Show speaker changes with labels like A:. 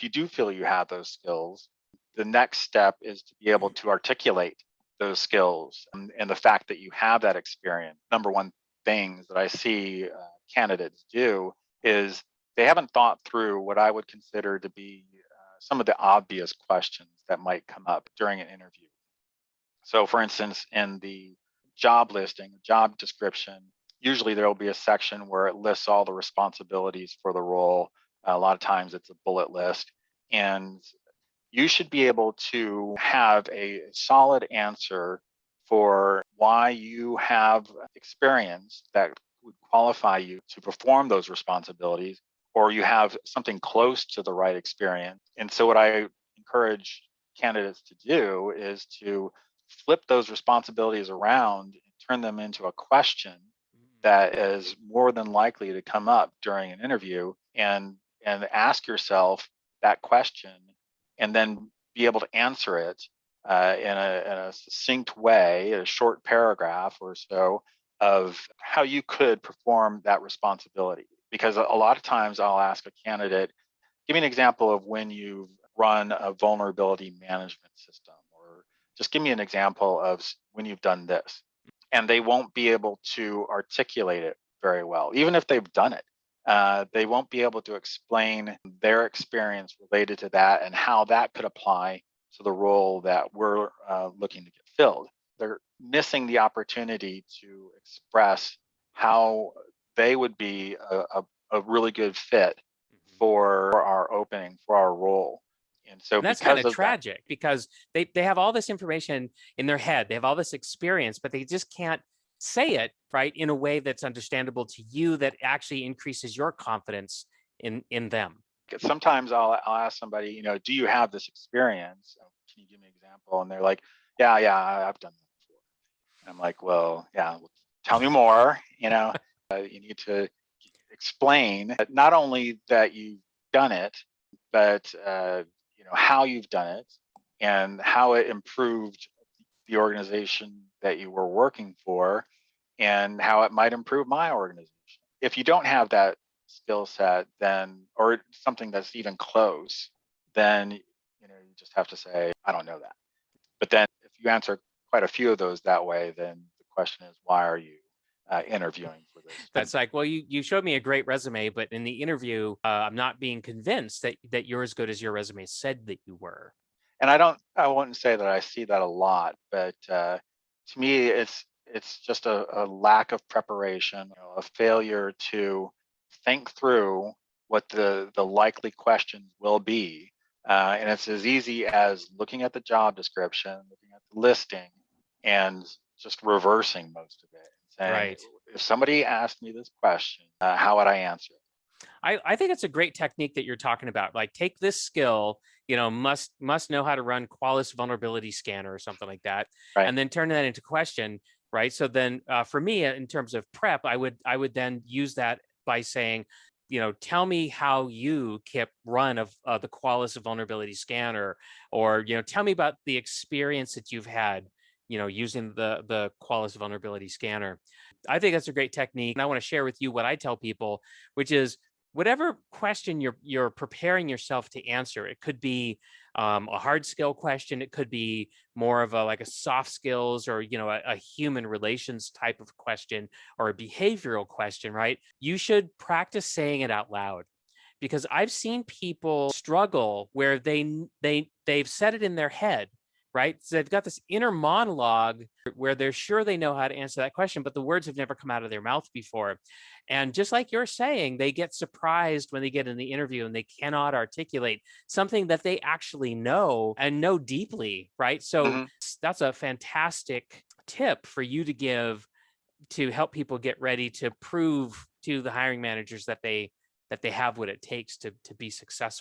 A: If you do feel you have those skills, the next step is to be able to articulate those skills and the fact that you have that experience. Number one things that I see candidates do is they haven't thought through what I would consider to be some of the obvious questions that might come up during an interview. So, for instance, in the job listing, job description, usually there will be a section where it lists all the responsibilities for the role. A lot of times it's a bullet list. And you should be able to have a solid answer for why you have experience that would qualify you to perform those responsibilities, or you have something close to the right experience. And so, what I encourage candidates to do is to flip those responsibilities around and turn them into a question that is more than likely to come up during an interview, and ask yourself that question and then be able to answer it in a succinct way, a short paragraph or so of how you could perform that responsibility. Because a lot of times I'll ask a candidate, give me an example of when you've run a vulnerability management system, or just give me an example of when you've done this. And they won't be able to articulate it very well, even if they've done it. They won't be able to explain their experience related to that and how that could apply to the role that we're looking to get filled. They're missing the opportunity to express how they would be a really good fit for our opening, for our role. And so
B: And that's kind
A: because
B: of
A: of that,
B: tragic because they have all this information in their head. They have all this experience, but they just can't say it right in a way that's understandable to you that actually increases your confidence in them.
A: sometimes I'll ask somebody, do you have this experience? Can you give me an example? And they're like, yeah, I've done that before. And I'm like, well, yeah, well, tell me more. You need to explain not only that you've done it, but how you've done it and how it improved the organization that you were working for, and how it might improve my organization. If you don't have that skill set, then, or something that's even close, then you just have to say, I don't know that. But then if you answer quite a few of those that way, then the question is, why are you interviewing for this?
B: That's like, well, you showed me a great resume, but in the interview, I'm not being convinced that you're as good as your resume said that you were.
A: And I wouldn't say that I see that a lot, but to me, it's just a lack of preparation, a failure to think through what the likely questions will be. And it's as easy as looking at the job description, looking at the listing, and just reversing most of it and saying,
B: Right.
A: if somebody asked me this question, how would I answer it?
B: I think it's a great technique that you're talking about. Like, take this skill, must know how to run Qualys vulnerability scanner or something like that,
A: Right.
B: and then turn that into question. Right. So then, for me, in terms of prep, I would then use that by saying, tell me how you, Kip, run of the Qualys vulnerability scanner, or tell me about the experience that you've had, using the Qualys vulnerability scanner. I think that's a great technique, and I want to share with you what I tell people, which is whatever question you're preparing yourself to answer. It could be a hard skill question. It could be more of a soft skills, or a human relations type of question, or a behavioral question. Right? You should practice saying it out loud, because I've seen people struggle where they've said it in their head. Right. So they've got this inner monologue where they're sure they know how to answer that question, but the words have never come out of their mouth before. And just like you're saying, they get surprised when they get in the interview and they cannot articulate something that they actually know and know deeply. Right. So
A: Hmm.
B: that's a fantastic tip for you to give to help people get ready to prove to the hiring managers that they have what it takes to be successful.